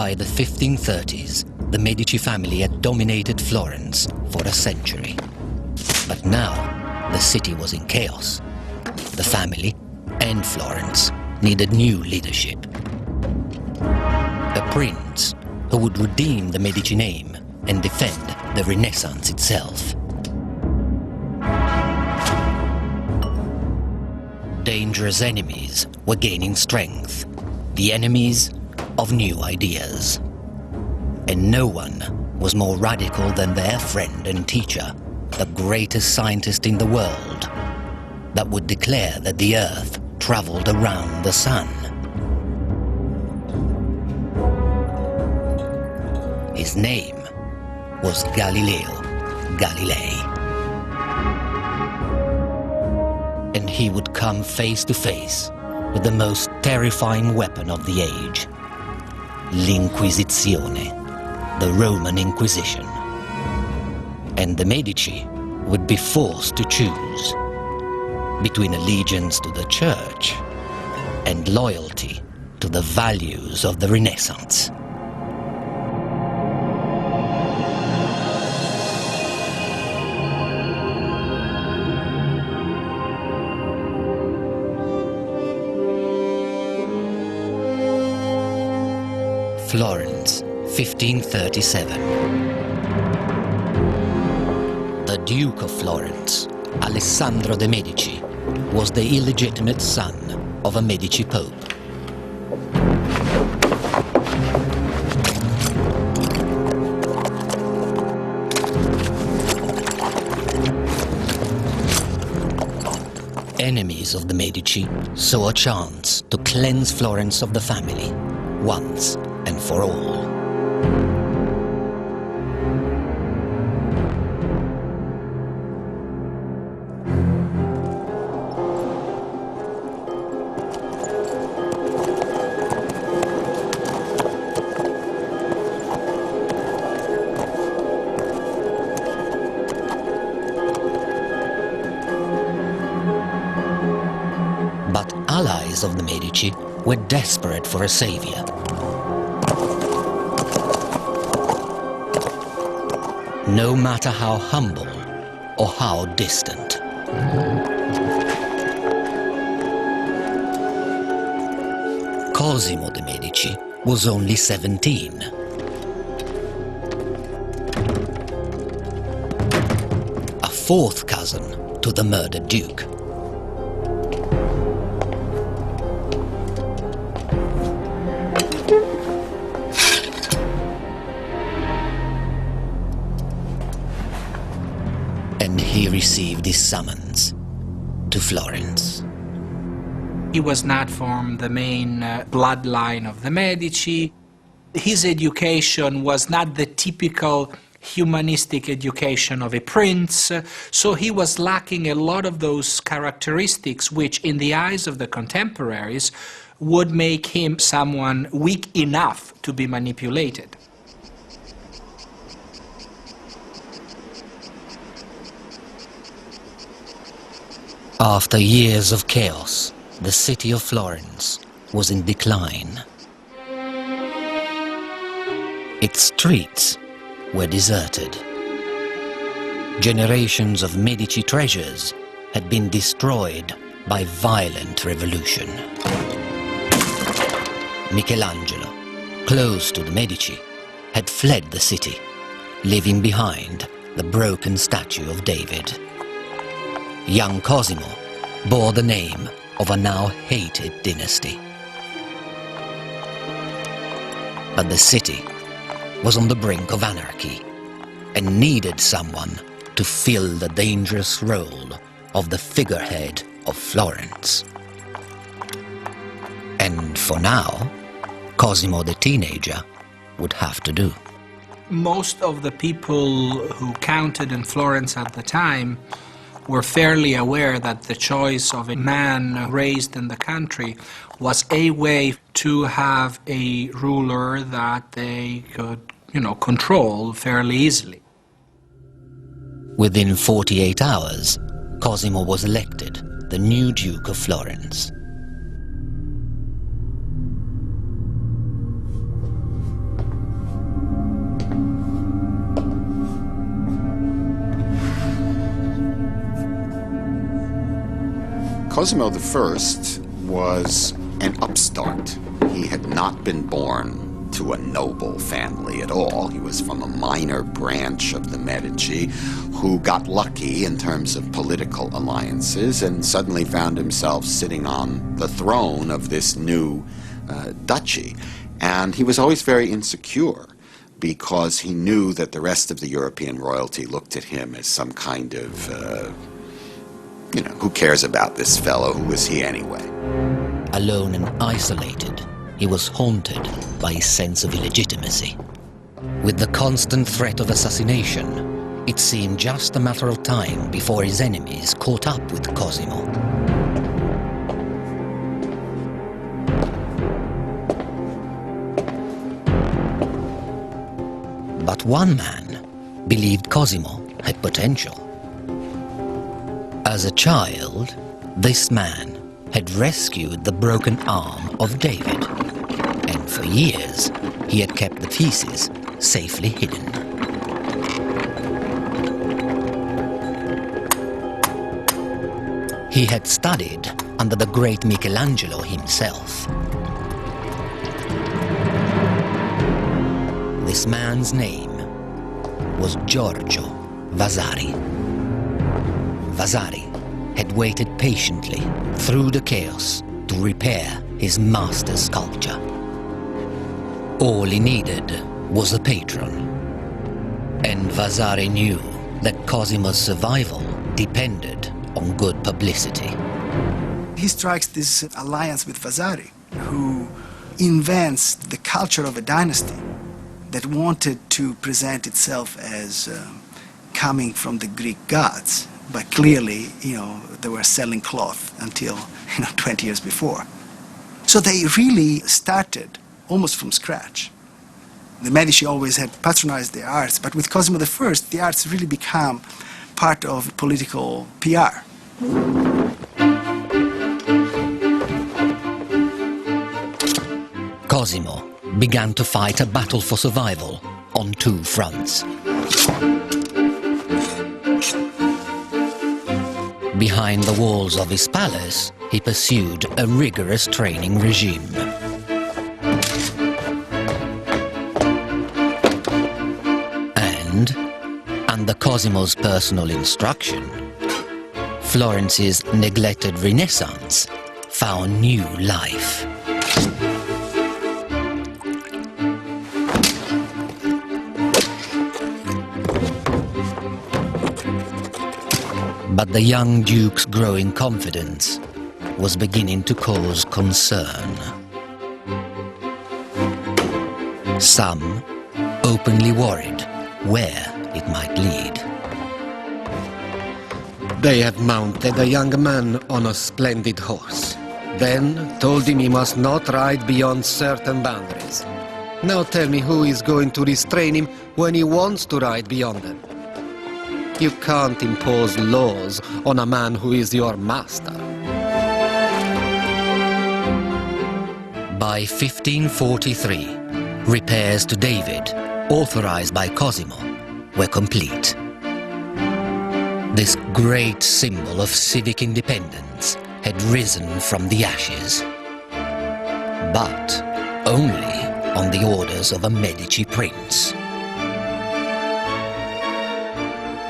By the 1530s, the Medici family had dominated Florence for a century. But now, the city was in chaos. The family and Florence needed new leadership. A prince who would redeem the Medici name and defend the Renaissance itself. Dangerous enemies were gaining strength, the enemies of new ideas. And no one was more radical than their friend and teacher, the greatest scientist in the world, that would declare that the Earth traveled around the sun. His name was Galileo Galilei. And he would come face to face with the most terrifying weapon of the age, l'Inquisizione, the Roman Inquisition. And the Medici would be forced to choose between allegiance to the Church and loyalty to the values of the Renaissance. Florence, 1537. The Duke of Florence, Alessandro de' Medici, was the illegitimate son of a Medici Pope. Enemies of the Medici saw a chance to cleanse Florence of the family, once and for all. But allies of the Medici were desperate for a savior. No matter how humble or how distant. Cosimo de' Medici was only 17. A fourth cousin to the murdered Duke. And he received his summons to Florence. He was not from the main bloodline of the Medici. His education was not the typical humanistic education of a prince, so he was lacking a lot of those characteristics which, in the eyes of the contemporaries, would make him someone weak enough to be manipulated. After years of chaos, the city of Florence was in decline. Its streets were deserted. Generations of Medici treasures had been destroyed by violent revolution. Michelangelo, close to the Medici, had fled the city, leaving behind the broken statue of David. Young Cosimo bore the name of a now hated dynasty. But the city was on the brink of anarchy and needed someone to fill the dangerous role of the figurehead of Florence. And for now, Cosimo the teenager would have to do. Most of the people who counted in Florence at the time were fairly aware that the choice of a man raised in the country was a way to have a ruler that they could, control fairly easily. Within 48 hours, Cosimo was elected the new Duke of Florence. Cosimo I was an upstart. He had not been born to a noble family at all. He was from a minor branch of the Medici who got lucky in terms of political alliances and suddenly found himself sitting on the throne of this new duchy. And he was always very insecure because he knew that the rest of the European royalty looked at him as some kind of, who cares about this fellow? Who is he anyway? Alone and isolated, he was haunted by his sense of illegitimacy. With the constant threat of assassination, it seemed just a matter of time before his enemies caught up with Cosimo. But one man believed Cosimo had potential. As a child, this man had rescued the broken arm of David, and for years he had kept the pieces safely hidden. He had studied under the great Michelangelo himself. This man's name was Giorgio Vasari. Vasari had waited patiently through the chaos to repair his master's sculpture. All he needed was a patron. And Vasari knew that Cosimo's survival depended on good publicity. He strikes this alliance with Vasari, who invents the culture of a dynasty that wanted to present itself as coming from the Greek gods, but clearly, they were selling cloth until 20 years before. So they really started almost from scratch. The Medici always had patronized the arts, but with Cosimo I, the arts really become part of political PR. Cosimo began to fight a battle for survival on two fronts. Behind the walls of his palace, he pursued a rigorous training regime. And, under Cosimo's personal instruction, Florence's neglected Renaissance found new life. But the young duke's growing confidence was beginning to cause concern. Some openly worried where it might lead. They have mounted a young man on a splendid horse, then told him he must not ride beyond certain boundaries. Now tell me who is going to restrain him when he wants to ride beyond them. You can't impose laws on a man who is your master. By 1543, repairs to David, authorized by Cosimo, were complete. This great symbol of civic independence had risen from the ashes, but only on the orders of a Medici prince.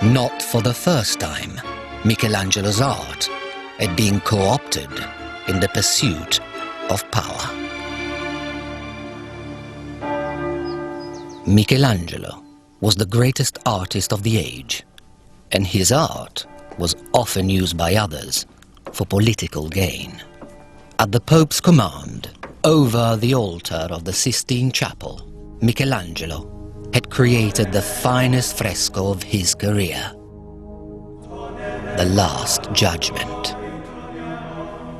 Not for the first time, Michelangelo's art had been co-opted in the pursuit of power. Michelangelo was the greatest artist of the age, and his art was often used by others for political gain. At the Pope's command, over the altar of the Sistine Chapel, Michelangelo had created the finest fresco of his career, The Last Judgment.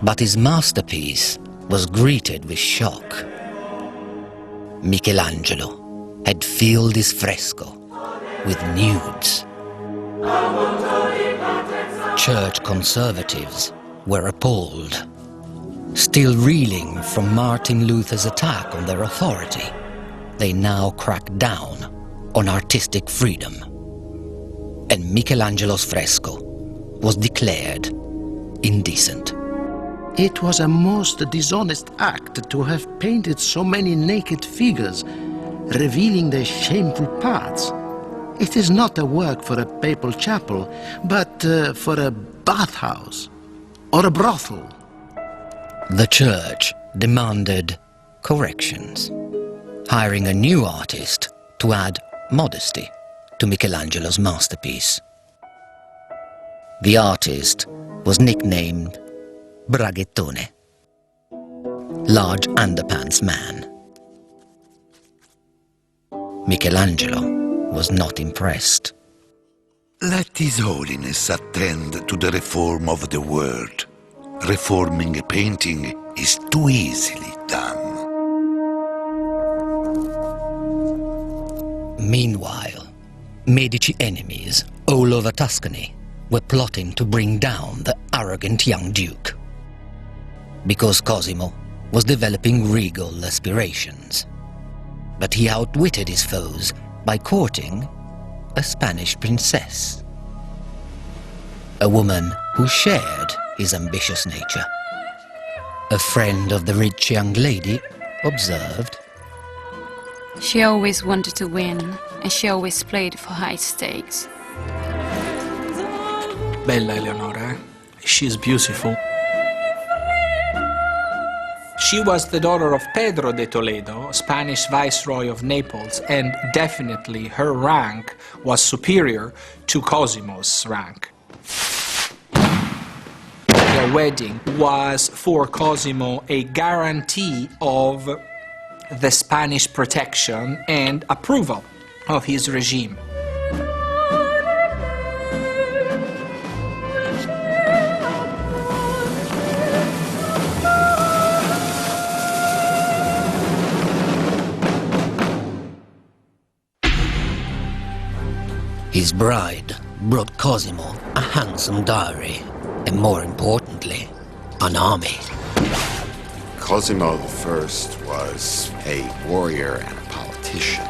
But his masterpiece was greeted with shock. Michelangelo had filled his fresco with nudes. Church conservatives were appalled. Still reeling from Martin Luther's attack on their authority, they now cracked down on artistic freedom. And Michelangelo's fresco was declared indecent. It was a most dishonest act to have painted so many naked figures, revealing their shameful parts. It is not a work for a papal chapel, but for a bathhouse or a brothel. The church demanded corrections, hiring a new artist to add modesty to Michelangelo's masterpiece. The artist was nicknamed Braghettone, large underpants man. Michelangelo was not impressed. Let His Holiness attend to the reform of the world. Reforming a painting is too easily done. Meanwhile, Medici enemies all over Tuscany were plotting to bring down the arrogant young duke, because Cosimo was developing regal aspirations. But he outwitted his foes by courting a Spanish princess, a woman who shared his ambitious nature. A friend of the rich young lady observed, "She always wanted to win, and she always played for high stakes." Bella Eleonora, she's beautiful. She was the daughter of Pedro de Toledo, Spanish Viceroy of Naples, and definitely her rank was superior to Cosimo's rank. Their wedding was for Cosimo a guarantee of the Spanish protection and approval of his regime. His bride brought Cosimo a handsome dowry, and more importantly, an army. Cosimo I was a warrior and a politician.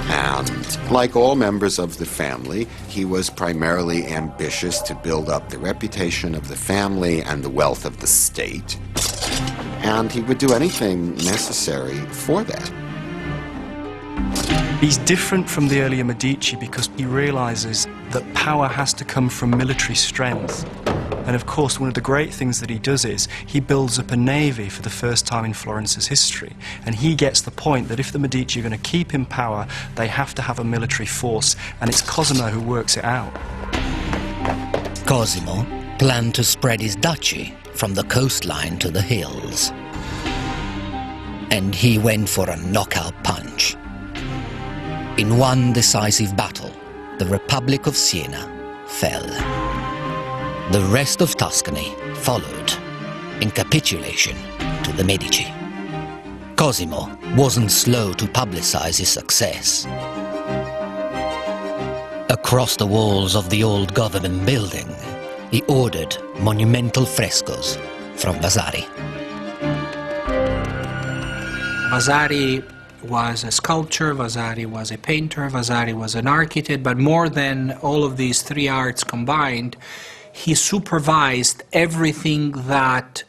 And like all members of the family, he was primarily ambitious to build up the reputation of the family and the wealth of the state. And he would do anything necessary for that. He's different from the earlier Medici because he realizes that power has to come from military strength. And of course, one of the great things that he does is he builds up a navy for the first time in Florence's history. And he gets the point that if the Medici are going to keep in power, they have to have a military force. And it's Cosimo who works it out. Cosimo planned to spread his duchy from the coastline to the hills. And he went for a knockout punch. In one decisive battle, the Republic of Siena fell. The rest of Tuscany followed in capitulation to the Medici. Cosimo wasn't slow to publicize his success. Across the walls of the old government building, he ordered monumental frescoes from Vasari. Vasari was a sculptor, Vasari was a painter, Vasari was an architect, but more than all of these three arts combined, he supervised everything that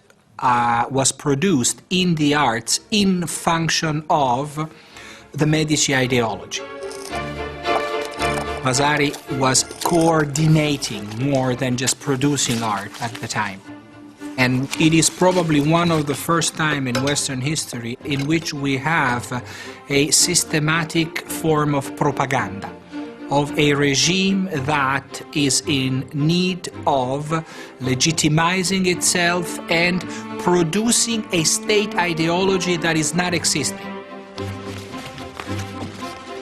was produced in the arts in function of the Medici ideology. Vasari was coordinating more than just producing art at the time. And it is probably one of the first time in Western history in which we have a systematic form of propaganda, of a regime that is in need of legitimizing itself and producing a state ideology that is not existing.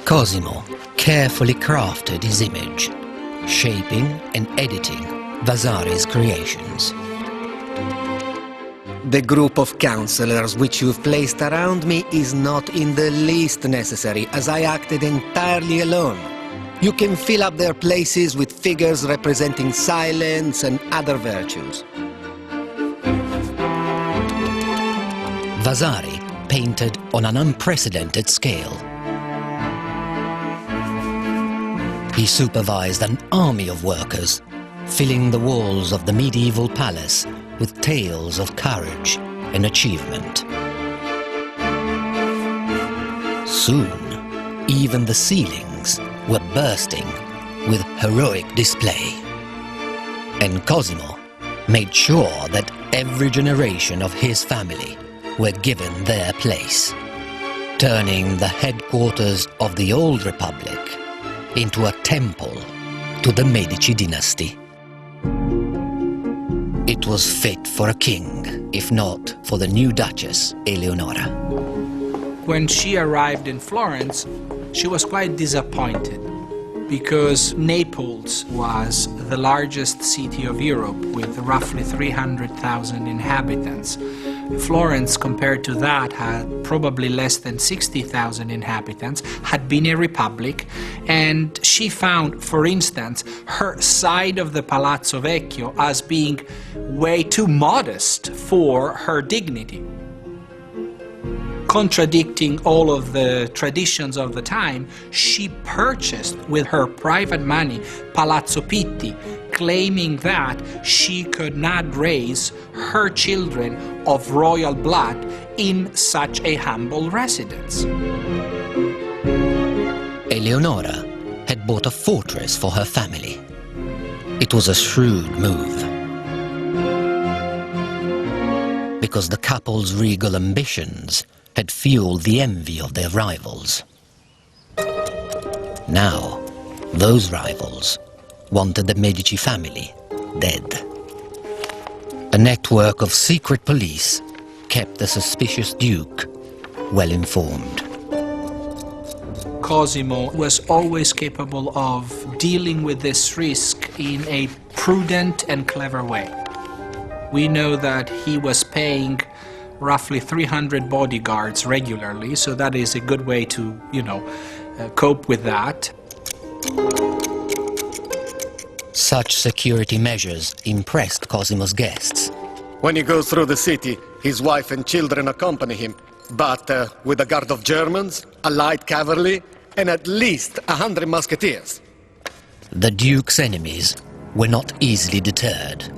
Cosimo carefully crafted his image, shaping and editing Vasari's creations. The group of counselors which you've placed around me is not in the least necessary, as I acted entirely alone. You can fill up their places with figures representing silence and other virtues. Vasari painted on an unprecedented scale. He supervised an army of workers, filling the walls of the medieval palace with tales of courage and achievement. Soon, even the ceilings were bursting with heroic display. And Cosimo made sure that every generation of his family were given their place, turning the headquarters of the old republic into a temple to the Medici dynasty. It was fit for a king, if not for the new Duchess, Eleonora. When she arrived in Florence, she was quite disappointed because Naples was the largest city of Europe with roughly 300,000 inhabitants. Florence, compared to that, had probably less than 60,000 inhabitants, had been a republic, and she found, for instance, her side of the Palazzo Vecchio as being way too modest for her dignity. Contradicting all of the traditions of the time, she purchased with her private money Palazzo Pitti, claiming that she could not raise her children of royal blood in such a humble residence. Eleonora had bought a fortress for her family. It was a shrewd move, because the couple's regal ambitions had fueled the envy of their rivals. Now, those rivals wanted the Medici family dead. A network of secret police kept the suspicious Duke well informed. Cosimo was always capable of dealing with this risk in a prudent and clever way. We know that he was paying roughly 300 bodyguards regularly, so that is a good way to, cope with that. Such security measures impressed Cosimo's guests. When he goes through the city, his wife and children accompany him, but with a guard of Germans, a light cavalry, and at least 100 musketeers. The Duke's enemies were not easily deterred.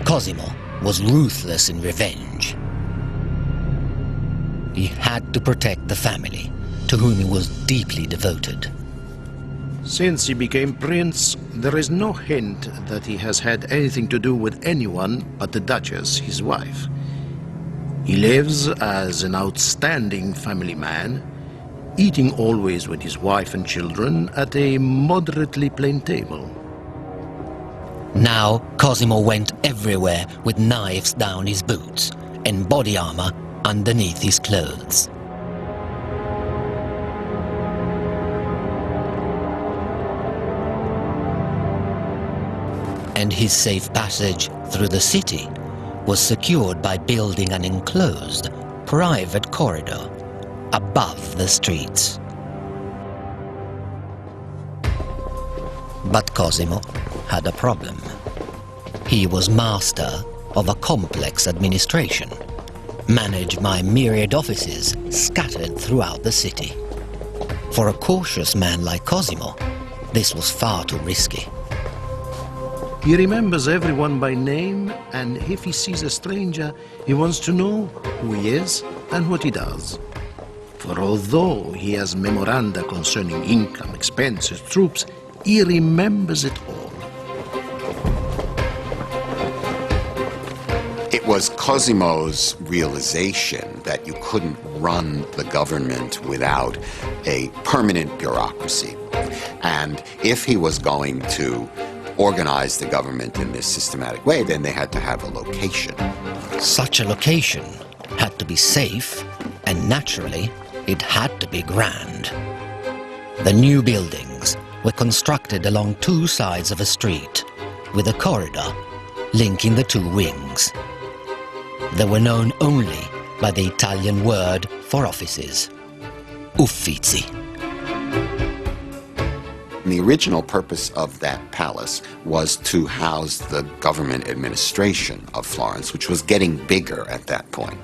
Cosimo was ruthless in revenge. He had to protect the family, to whom he was deeply devoted. Since he became prince, there is no hint that he has had anything to do with anyone but the Duchess, his wife. He lives as an outstanding family man, eating always with his wife and children at a moderately plain table. Now Cosimo went everywhere with knives down his boots and body armor underneath his clothes. And his safe passage through the city was secured by building an enclosed, private corridor above the streets. But Cosimo had a problem. He was master of a complex administration, managed by myriad offices scattered throughout the city. For a cautious man like Cosimo, this was far too risky. He remembers everyone by name, and if he sees a stranger, he wants to know who he is and what he does. For although he has memoranda concerning income, expenses, troops, he remembers it all. It was Cosimo's realization that you couldn't run the government without a permanent bureaucracy. And if he was going to organize the government in this systematic way, then they had to have a location. Such a location had to be safe, and naturally, it had to be grand. The new buildings were constructed along two sides of a street, with a corridor linking the two wings. They were known only by the Italian word for offices, uffizi. And the original purpose of that palace was to house the government administration of Florence, which was getting bigger at that point.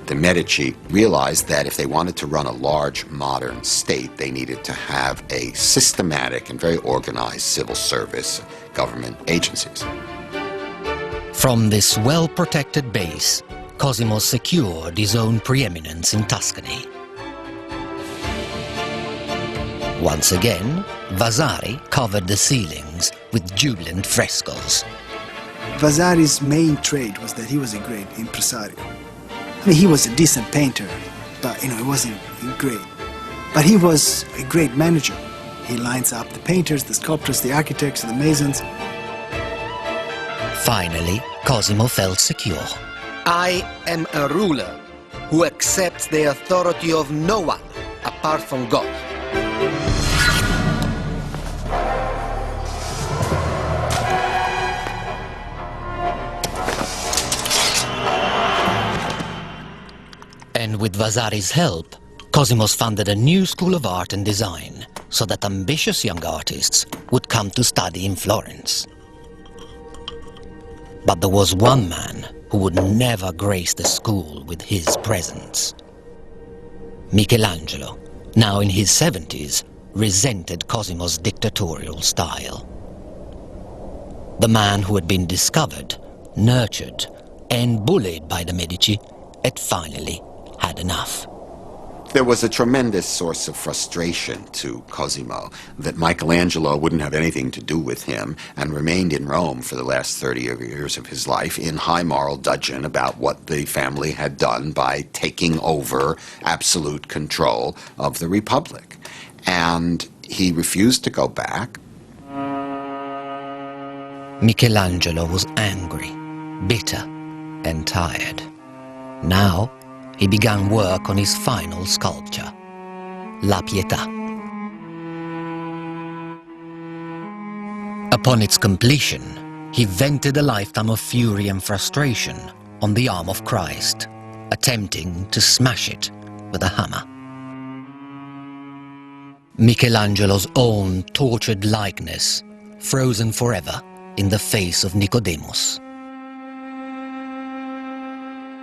The Medici realized that if they wanted to run a large, modern state, they needed to have a systematic and very organized civil service, government agencies. From this well-protected base, Cosimo secured his own preeminence in Tuscany. Once again, Vasari covered the ceilings with jubilant frescoes. Vasari's main trait was that he was a great impresario. I mean, he was a decent painter, but he wasn't great. But he was a great manager. He lines up the painters, the sculptors, the architects, the masons. Finally, Cosimo felt secure. I am a ruler who accepts the authority of no one apart from God. And with Vasari's help, Cosimo's founded a new school of art and design so that ambitious young artists would come to study in Florence. But there was one man who would never grace the school with his presence. Michelangelo, now in his 70s, resented Cosimo's dictatorial style. The man who had been discovered, nurtured, and bullied by the Medici had finally had enough. There was a tremendous source of frustration to Cosimo that Michelangelo wouldn't have anything to do with him and remained in Rome for the last 30 years of his life in high moral dudgeon about what the family had done by taking over absolute control of the Republic. And he refused to go back. Michelangelo was angry, bitter, and tired. Now, he began work on his final sculpture, La Pietà. Upon its completion, he vented a lifetime of fury and frustration on the arm of Christ, attempting to smash it with a hammer. Michelangelo's own tortured likeness, frozen forever in the face of Nicodemus.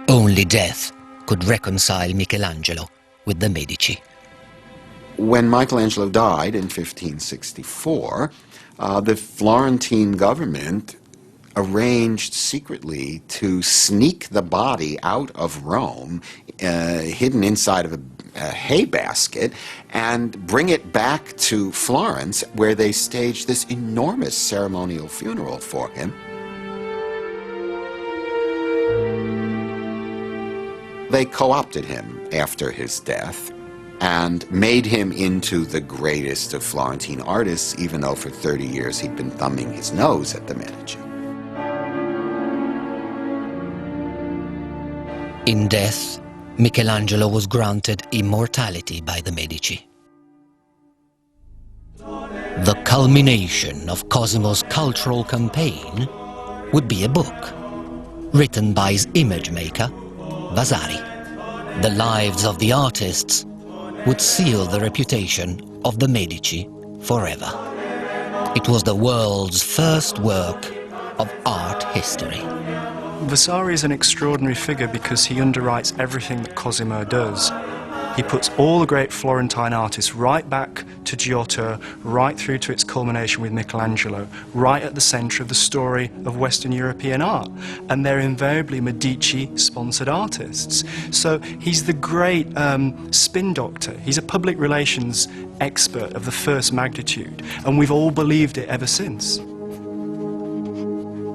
Only death could reconcile Michelangelo with the Medici. When Michelangelo died in 1564, the Florentine government arranged secretly to sneak the body out of Rome, hidden inside of a hay basket, and bring it back to Florence, where they staged this enormous ceremonial funeral for him. They co-opted him after his death and made him into the greatest of Florentine artists, even though for 30 years he'd been thumbing his nose at the Medici. In death, Michelangelo was granted immortality by the Medici. The culmination of Cosimo's cultural campaign would be a book, written by his image maker, Vasari. The lives of the artists would seal the reputation of the Medici forever. It was the world's first work of art history. Vasari is an extraordinary figure because he underwrites everything that Cosimo does. He puts all the great Florentine artists right back to Giotto, right through to its culmination with Michelangelo, right at the centre of the story of Western European art. And they're invariably Medici-sponsored artists. So he's the great spin doctor. He's a public relations expert of the first magnitude, and we've all believed it ever since.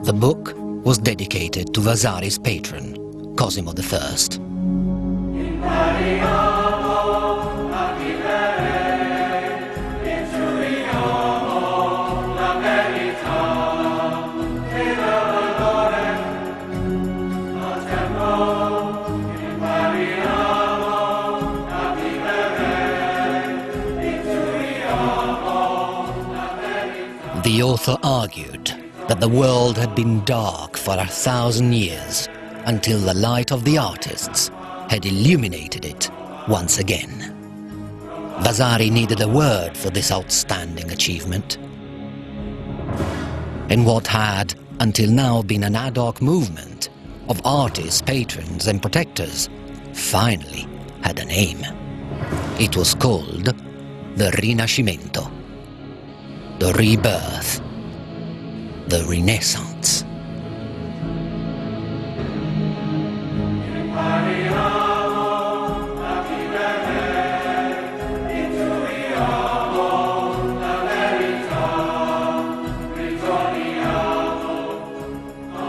The book was dedicated to Vasari's patron, Cosimo I. The author argued that the world had been dark for 1,000 years until the light of the artists had illuminated it once again. Vasari needed a word for this outstanding achievement. And what had, until now, been an ad hoc movement of artists, patrons and protectors finally had a name. It was called the Rinascimento, the rebirth, the Renaissance.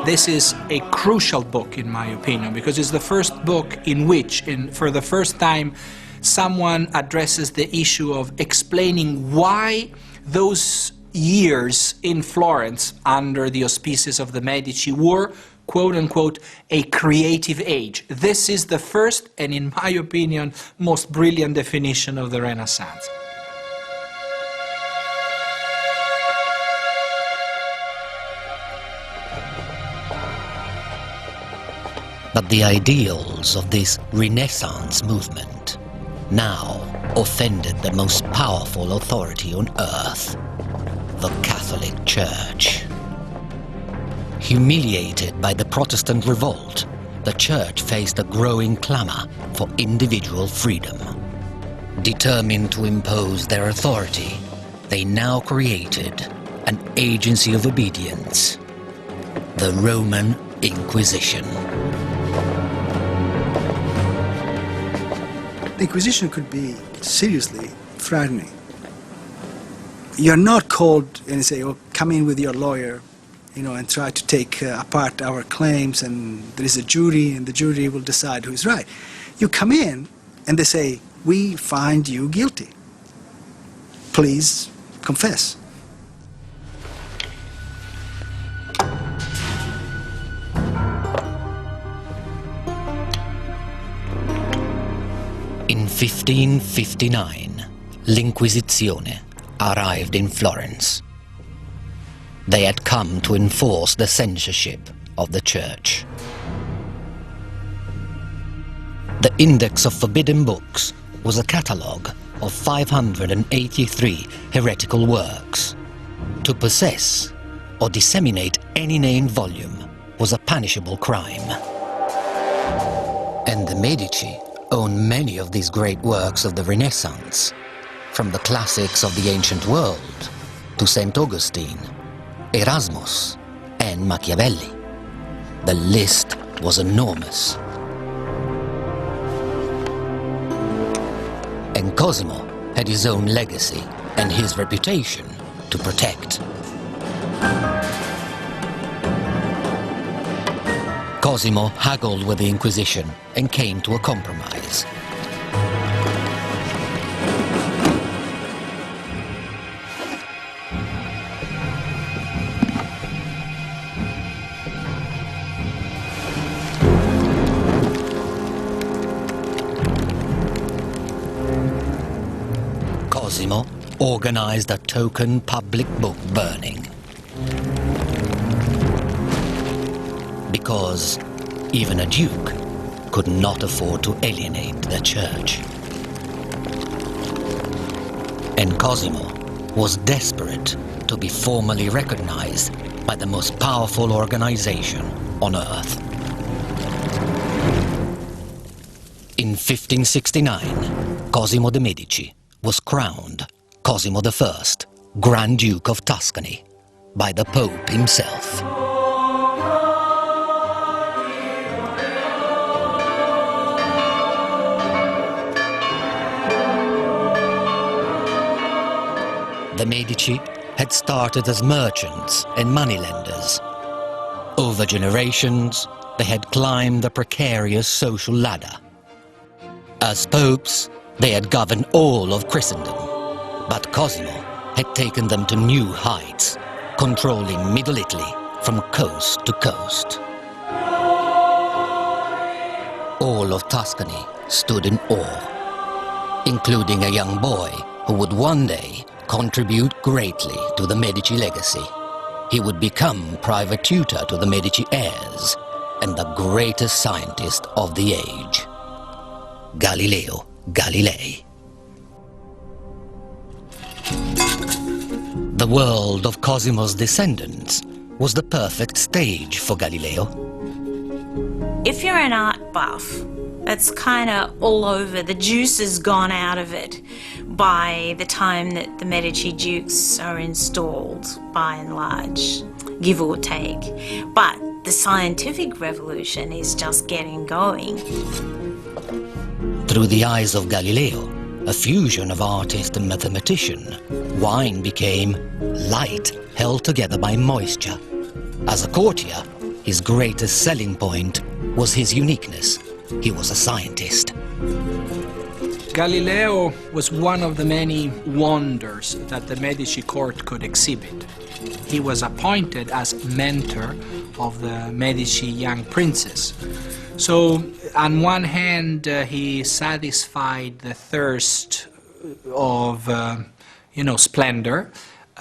This is a crucial book, in my opinion, because it's the first book in which, for the first time, someone addresses the issue of explaining why those years in Florence under the auspices of the Medici were, quote-unquote, a creative age. This is the first, and in my opinion, most brilliant definition of the Renaissance. But the ideals of this Renaissance movement now offended the most powerful authority on earth, the Catholic Church. Humiliated by the Protestant revolt, the Church faced a growing clamor for individual freedom. Determined to impose their authority, they now created an agency of obedience, the Roman Inquisition. The Inquisition could be seriously frightening. You're not called and say, oh, come in with your lawyer, and try to take apart our claims, and there is a jury, and the jury will decide who's right. You come in, and they say, we find you guilty. Please confess. In 1559, l'Inquisizione arrived in Florence. They had come to enforce the censorship of the Church. The Index of Forbidden Books was a catalogue of 583 heretical works. To possess or disseminate any named volume was a punishable crime. And the Medici owned many of these great works of the Renaissance, from the classics of the ancient world to St. Augustine, Erasmus, and Machiavelli. The list was enormous. And Cosimo had his own legacy and his reputation to protect. Cosimo haggled with the Inquisition and came to a compromise. Cosimo organized a token public book burning. Because even a duke could not afford to alienate the Church. And Cosimo was desperate to be formally recognized by the most powerful organization on earth. In 1569, Cosimo de' Medici was crowned Cosimo I, Grand Duke of Tuscany, by the Pope himself. The Medici had started as merchants and moneylenders. Over generations, they had climbed the precarious social ladder. As popes, they had governed all of Christendom, but Cosimo had taken them to new heights, controlling Middle Italy from coast to coast. All of Tuscany stood in awe, including a young boy who would one day contribute greatly to the Medici legacy. He would become private tutor to the Medici heirs and the greatest scientist of the age, Galileo Galilei. The world of Cosimo's descendants was the perfect stage for Galileo. If you're an art buff, that's kind of all over. The juice has gone out of it by the time that the Medici dukes are installed, by and large, give or take. But the scientific revolution is just getting going. Through the eyes of Galileo, a fusion of artist and mathematician, wine became light held together by moisture. As a courtier, his greatest selling point was his uniqueness. He was a scientist. Galileo was one of the many wonders that the Medici court could exhibit. He was appointed as mentor of the Medici young princes. So, on one hand, he satisfied the thirst of, splendor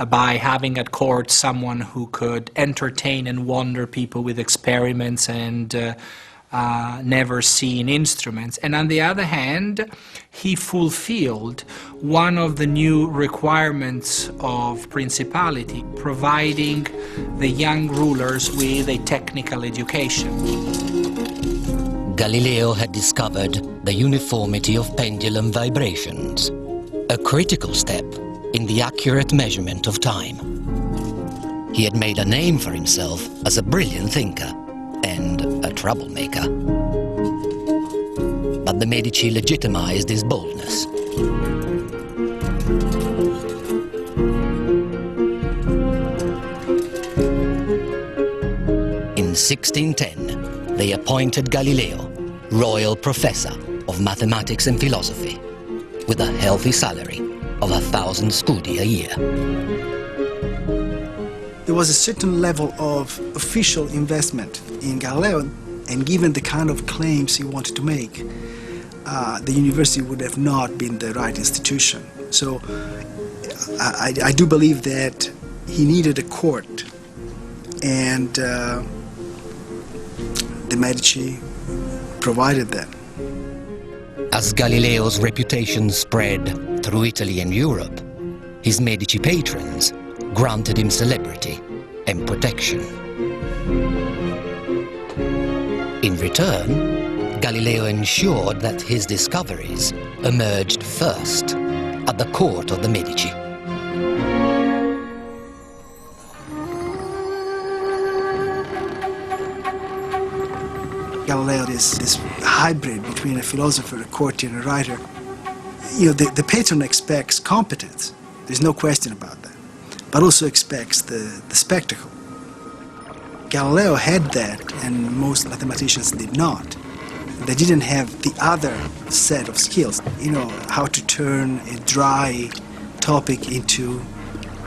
by having at court someone who could entertain and wonder people with experiments and never seen instruments. And on the other hand, he fulfilled one of the new requirements of principality, providing the young rulers with a technical education. Galileo had discovered the uniformity of pendulum vibrations, a critical step in the accurate measurement of time. He had made a name for himself as a brilliant thinker and a troublemaker. But the Medici legitimized his boldness. In 1610, they appointed Galileo royal professor of mathematics and philosophy, with a healthy salary of 1,000 scudi a year. There was a certain level of official investment in Galileo, and given the kind of claims he wanted to make, the university would have not been the right institution. So I do believe that he needed a court, and the Medici provided that. As Galileo's reputation spread through Italy and Europe, his Medici patrons granted him celebrity and protection. In return, Galileo ensured that his discoveries emerged first at the court of the Medici. Galileo is this hybrid between a philosopher, a courtier, and a writer. The patron expects competence. There's no question about that. But also expects the spectacle. Galileo had that, and most mathematicians did not. They didn't have the other set of skills, how to turn a dry topic into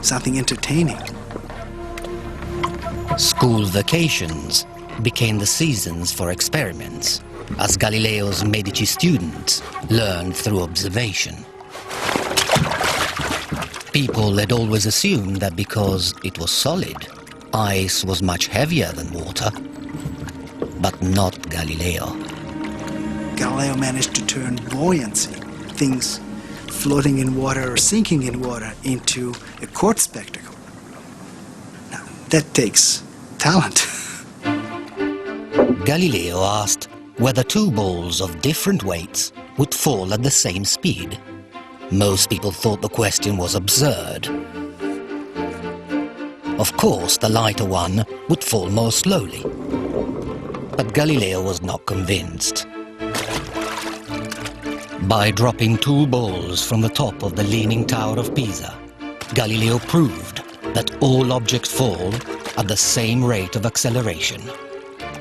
something entertaining. School vacations became the seasons for experiments, as Galileo's Medici students learned through observation. People had always assumed that because it was solid, ice was much heavier than water. But not Galileo. Galileo managed to turn buoyancy, things floating in water or sinking in water, into a court spectacle. Now, that takes talent. Galileo asked whether two balls of different weights would fall at the same speed. Most people thought the question was absurd. Of course, the lighter one would fall more slowly. But Galileo was not convinced. By dropping two balls from the top of the Leaning Tower of Pisa, Galileo proved that all objects fall at the same rate of acceleration.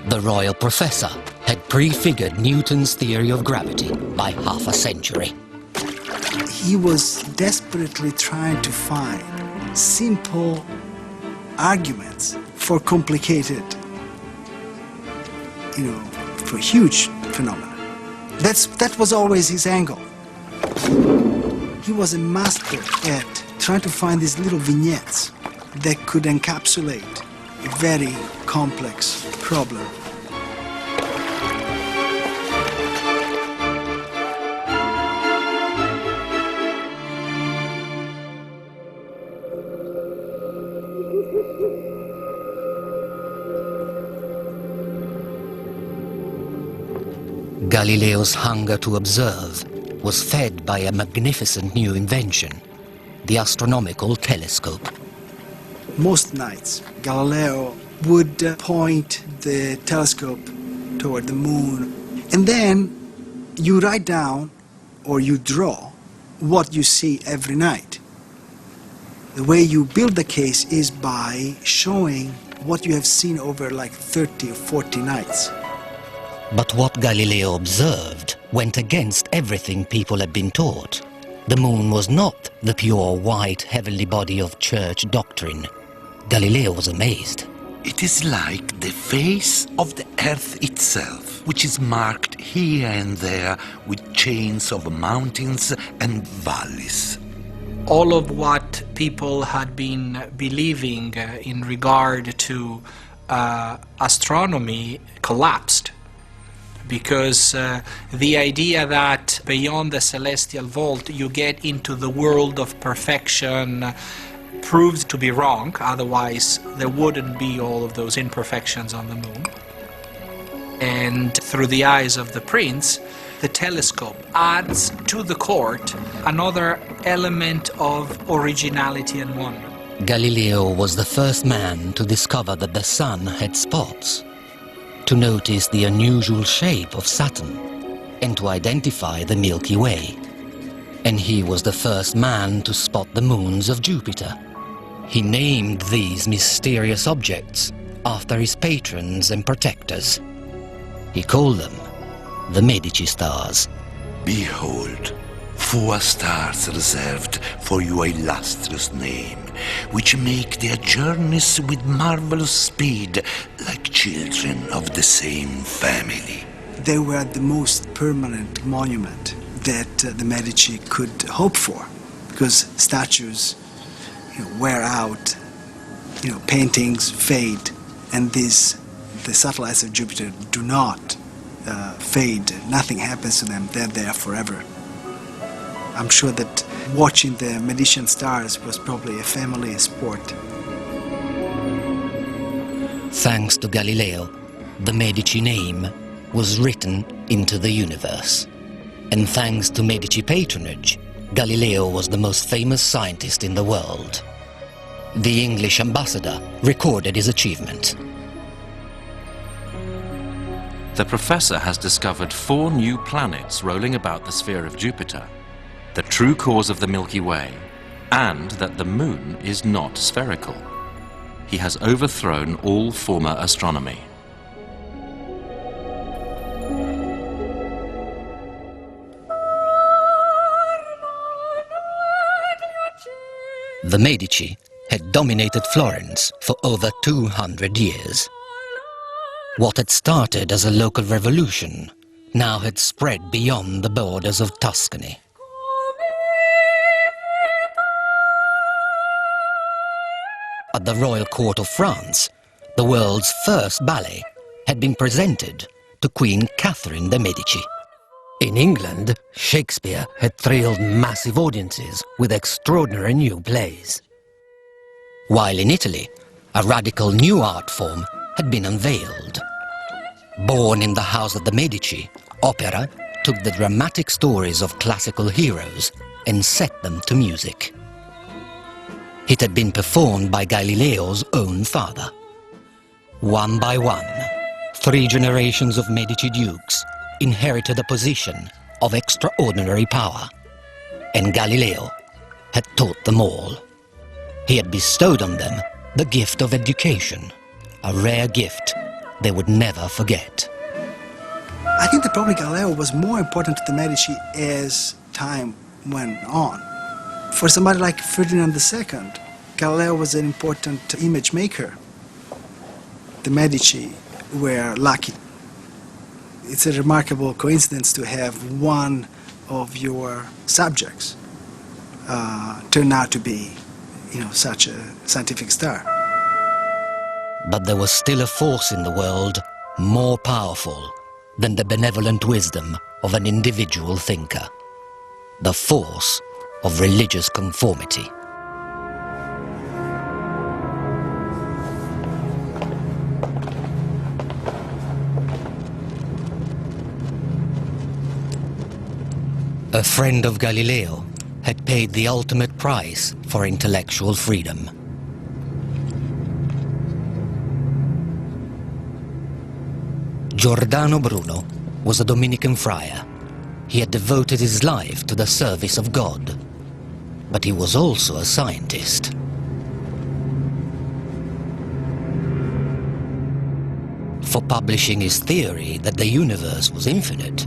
The royal professor had prefigured Newton's theory of gravity by half a century. He was desperately trying to find simple arguments for complicated, for huge phenomena. That was always his angle. He was a master at trying to find these little vignettes that could encapsulate a very complex problem. Galileo's hunger to observe was fed by a magnificent new invention, the astronomical telescope. Most nights, Galileo would point the telescope toward the moon, and then you write down or you draw what you see every night. The way you build the case is by showing what you have seen over like 30 or 40 nights. But what Galileo observed went against everything people had been taught. The moon was not the pure white heavenly body of church doctrine. Galileo was amazed. It is like the face of the earth itself, which is marked here and there with chains of mountains and valleys. All of what people had been believing in regard to astronomy collapsed, because the idea that beyond the celestial vault you get into the world of perfection proved to be wrong. Otherwise there wouldn't be all of those imperfections on the moon. And through the eyes of the prince, the telescope adds to the court another element of originality and wonder. Galileo was the first man to discover that the sun had spots, to notice the unusual shape of Saturn, and to identify the Milky Way. And he was the first man to spot the moons of Jupiter. He named these mysterious objects after his patrons and protectors. He called them the Medici stars. Behold, 4 stars reserved for your illustrious name, which make their journeys with marvelous speed, like children of the same family. They were the most permanent monument that the Medici could hope for, because statues wear out, paintings fade, and the satellites of Jupiter do not fade. Nothing happens to them. They're there forever. I'm sure that watching the Medici stars was probably a family sport. Thanks to Galileo, the Medici name was written into the universe. And thanks to Medici patronage, Galileo was the most famous scientist in the world. The English ambassador recorded his achievement. The professor has discovered 4 new planets rolling about the sphere of Jupiter, the true cause of the Milky Way, and that the moon is not spherical. He has overthrown all former astronomy. The Medici had dominated Florence for over 200 years. What had started as a local revolution now had spread beyond the borders of Tuscany. At the royal court of France, the world's first ballet had been presented to Queen Catherine de' Medici. In England, Shakespeare had thrilled massive audiences with extraordinary new plays. While in Italy, a radical new art form had been unveiled. Born in the house of the Medici, opera took the dramatic stories of classical heroes and set them to music. It had been performed by Galileo's own father. One by one, 3 generations of Medici dukes inherited a position of extraordinary power, and Galileo had taught them all. He had bestowed on them the gift of education, a rare gift they would never forget. I think that probably Galileo was more important to the Medici as time went on. For somebody like Ferdinand II, Galileo was an important image maker. The Medici were lucky. It's a remarkable coincidence to have one of your subjects turn out to be, such a scientific star. But there was still a force in the world more powerful than the benevolent wisdom of an individual thinker. The force of religious conformity. A friend of Galileo had paid the ultimate price for intellectual freedom. Giordano Bruno was a Dominican friar. He had devoted his life to the service of God, but he was also a scientist. For publishing his theory that the universe was infinite,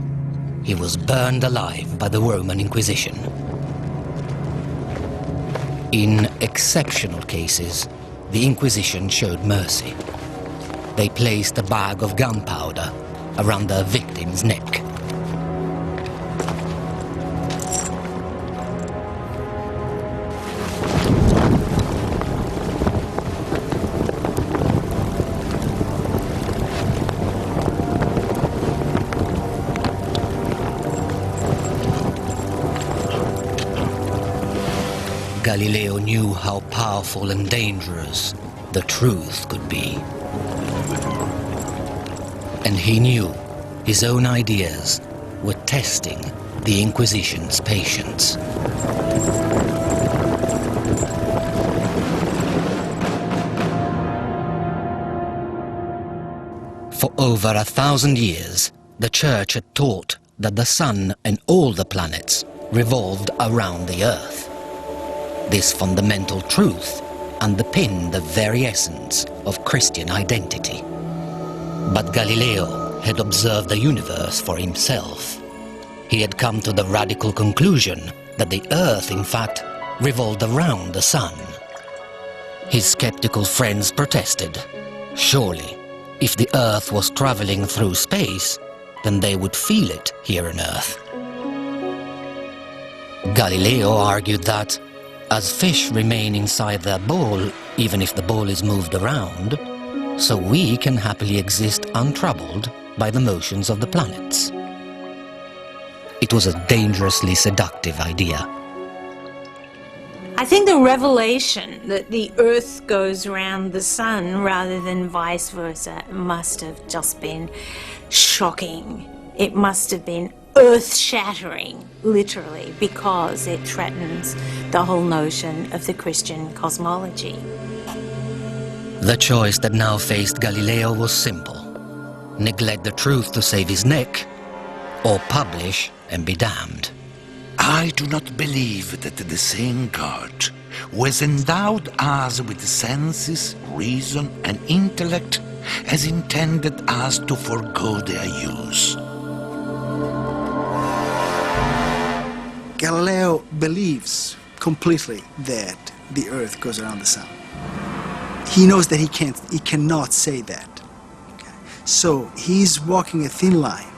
he was burned alive by the Roman Inquisition. In exceptional cases, the Inquisition showed mercy. They placed a bag of gunpowder around the victim's neck. Galileo knew how powerful and dangerous the truth could be. And he knew his own ideas were testing the Inquisition's patience. For over 1,000 years, the Church had taught that the Sun and all the planets revolved around the Earth. This fundamental truth underpinned the very essence of Christian identity. But Galileo had observed the universe for himself. He had come to the radical conclusion that the Earth, in fact, revolved around the Sun. His skeptical friends protested. Surely, if the Earth was traveling through space, then they would feel it here on Earth. Galileo argued that, as fish remain inside their bowl, even if the bowl is moved around, so we can happily exist untroubled by the motions of the planets. It was a dangerously seductive idea. I think the revelation that the Earth goes around the Sun rather than vice versa must have just been shocking. It must have been earth-shattering, literally, because it threatens the whole notion of the Christian cosmology. The choice that now faced Galileo was simple: neglect the truth to save his neck, or publish and be damned. I do not believe that the same God who has endowed us with senses, reason, and intellect has intended us to forego their use. Galileo believes completely that the Earth goes around the Sun. He knows that he cannot say that. Okay? So he's walking a thin line.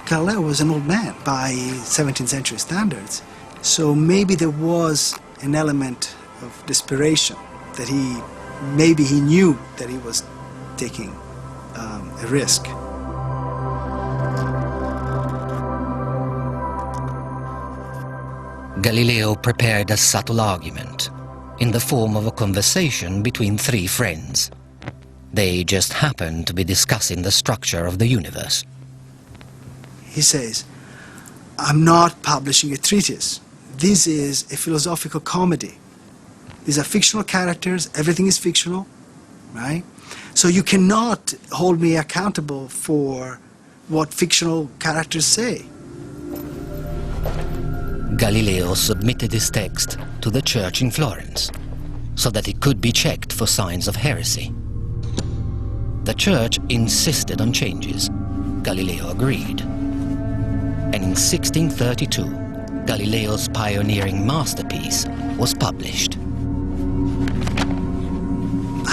Galileo was an old man by 17th century standards, so maybe there was an element of desperation that maybe he knew that he was taking a risk. Galileo prepared a subtle argument in the form of a conversation between three friends. They just happened to be discussing the structure of the universe. He says, "I'm not publishing a treatise. This is a philosophical comedy. These are fictional characters, everything is fictional, right? So you cannot hold me accountable for what fictional characters say." Galileo submitted his text to the church in Florence so that it could be checked for signs of heresy. The church insisted on changes. Galileo agreed. And in 1632, Galileo's pioneering masterpiece was published.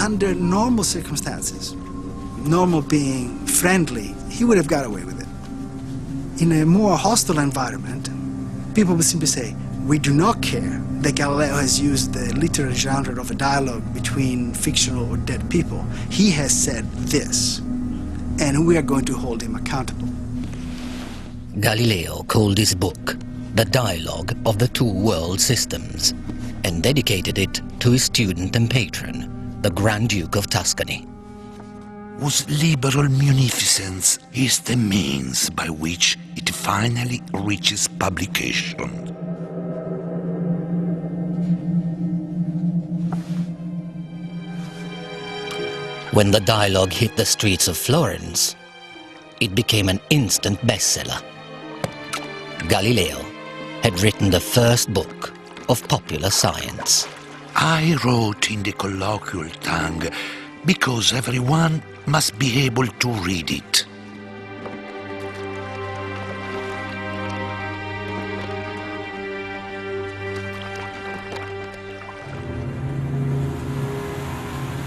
Under normal circumstances, normal being friendly, he would have got away with it. In a more hostile environment, people would simply say, "We do not care that Galileo has used the literary genre of a dialogue between fictional or dead people. He has said this, and we are going to hold him accountable." Galileo called his book The Dialogue of the Two World Systems and dedicated it to his student and patron, the Grand Duke of Tuscany. whose liberal munificence is the means by which it finally reaches publication. When the dialogue hit the streets of Florence, it became an instant bestseller. Galileo had written the first book of popular science. I wrote in the colloquial tongue because everyone must be able to read it.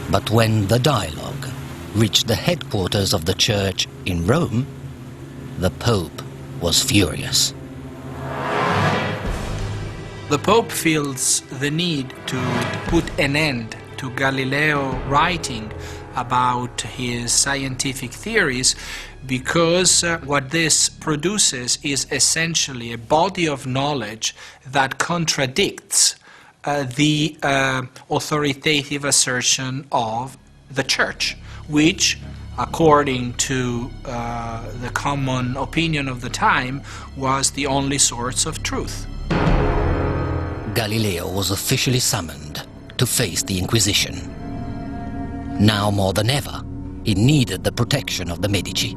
But when the dialogue reached the headquarters of the church in Rome, the Pope was furious. The Pope feels the need to put an end to Galileo writing about his scientific theories because what this produces is essentially a body of knowledge that contradicts the authoritative assertion of the Church, which, according to the common opinion of the time, was the only source of truth. Galileo was officially summoned to face the Inquisition. Now more than ever, he needed the protection of the Medici.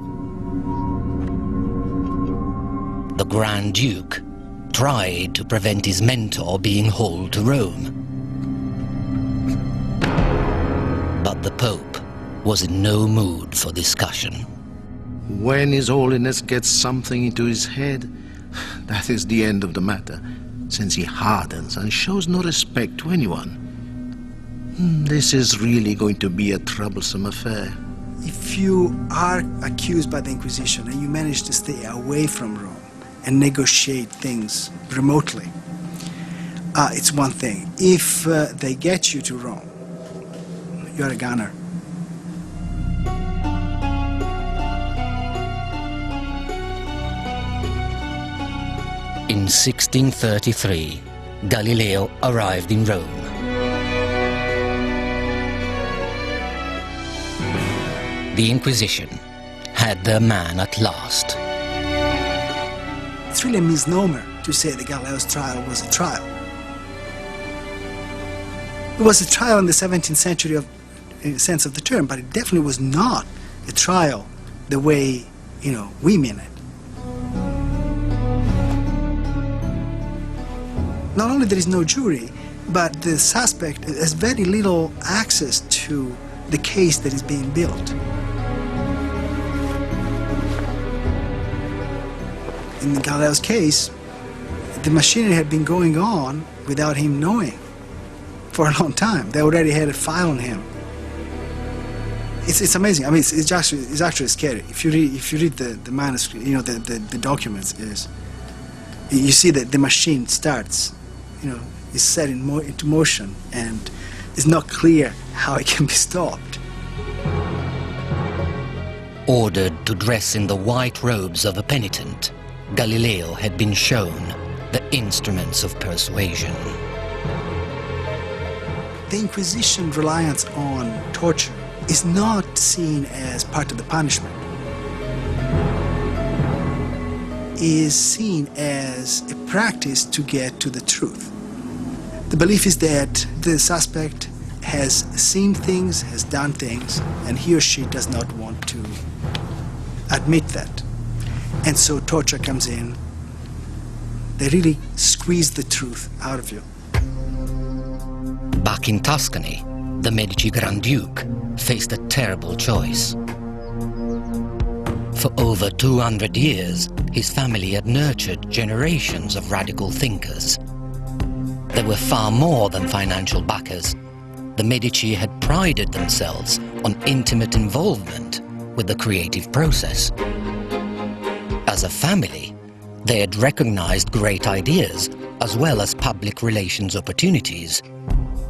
The Grand Duke tried to prevent his mentor being hauled to Rome. But the Pope was in no mood for discussion. When His Holiness gets something into his head, that is the end of the matter, since he hardens and shows no respect to anyone. This is really going to be a troublesome affair. If you are accused by the Inquisition and you manage to stay away from Rome and negotiate things remotely, it's one thing. If they get you to Rome, you're a gunner. In 1633, Galileo arrived in Rome. The Inquisition had their man at last. It's really a misnomer to say that Galileo's trial was a trial. It was a trial in the 17th century in the sense of the term, but it definitely was not a trial the way, we mean it. Not only there is no jury, but the suspect has very little access to the case that is being built. In Galileo's case, the machinery had been going on without him knowing for a long time. They already had a file on him. It's amazing. I mean, it's actually scary. If you read the manuscript, the documents, you see that the machine starts, is set into motion, and it's not clear how it can be stopped. Ordered to dress in the white robes of a penitent, Galileo had been shown the instruments of persuasion. The Inquisition's reliance on torture is not seen as part of the punishment. It is seen as a practice to get to the truth. The belief is that the suspect has seen things, has done things, and he or she does not want to admit that. And so torture comes in. They really squeeze the truth out of you. Back in Tuscany, the Medici Grand Duke faced a terrible choice. For over 200 years, his family had nurtured generations of radical thinkers. They were far more than financial backers. The Medici had prided themselves on intimate involvement with the creative process. As a family, they had recognized great ideas as well as public relations opportunities.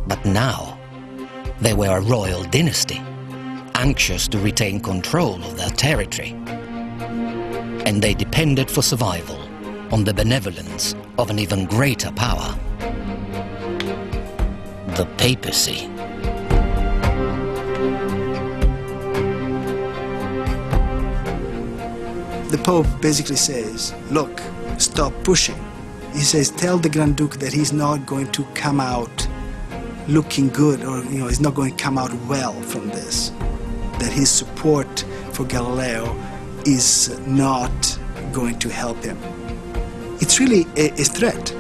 But now, they were a royal dynasty, anxious to retain control of their territory. And they depended for survival on the benevolence of an even greater power: the papacy. Pope basically says, look, stop pushing. He says, tell the Grand Duke that he's not going to come out looking good, or he's not going to come out well from this. That his support for Galileo is not going to help him. It's really a threat.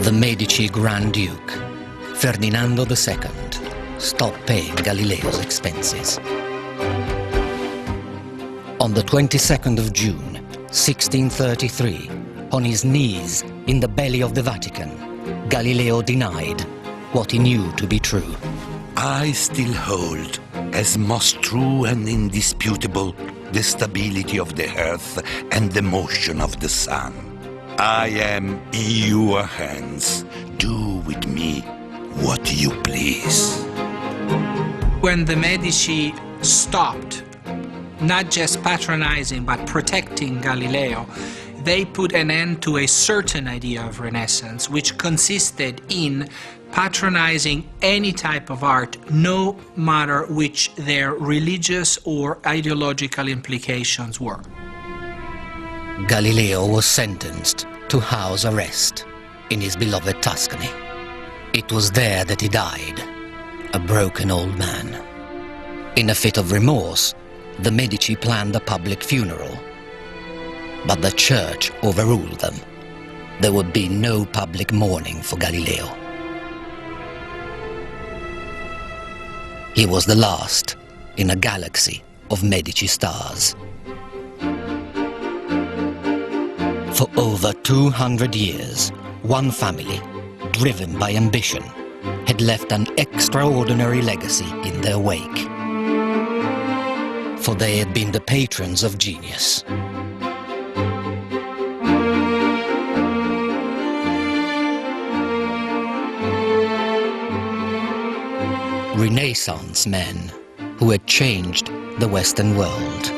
The Medici Grand Duke, Ferdinando II, stopped paying Galileo's expenses. On the 22nd of June, 1633, on his knees in the belly of the Vatican, Galileo denied what he knew to be true. I still hold as most true and indisputable the stability of the earth and the motion of the sun. I am in your hands. Do with me what you please. When the Medici stopped not just patronizing but protecting Galileo, they put an end to a certain idea of Renaissance, which consisted in patronizing any type of art, no matter which their religious or ideological implications were. Galileo was sentenced to house arrest in his beloved Tuscany. It was there that he died, a broken old man. In a fit of remorse, the Medici planned a public funeral. But the church overruled them. There would be no public mourning for Galileo. He was the last in a galaxy of Medici stars. For over 200 years, one family, driven by ambition, had left an extraordinary legacy in their wake. For they had been the patrons of genius. Renaissance men who had changed the Western world.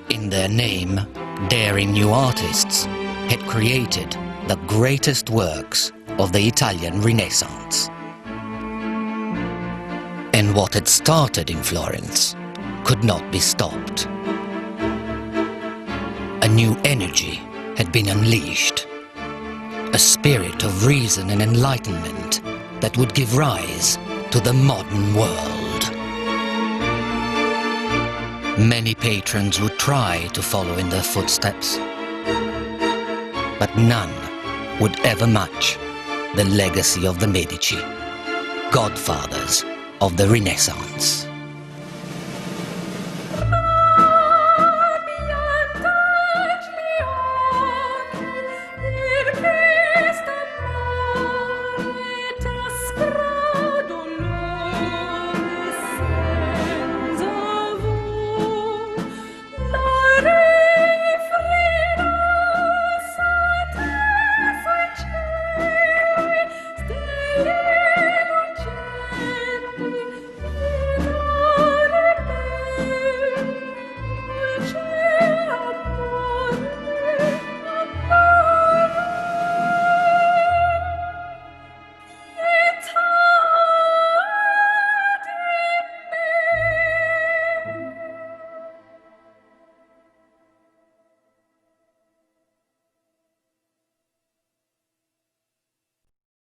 In their name, daring new artists had created the greatest works of the Italian Renaissance. And what had started in Florence could not be stopped. A new energy had been unleashed, a spirit of reason and enlightenment that would give rise to the modern world. Many patrons would try to follow in their footsteps, but none would ever match the legacy of the Medici, godfathers of the Renaissance.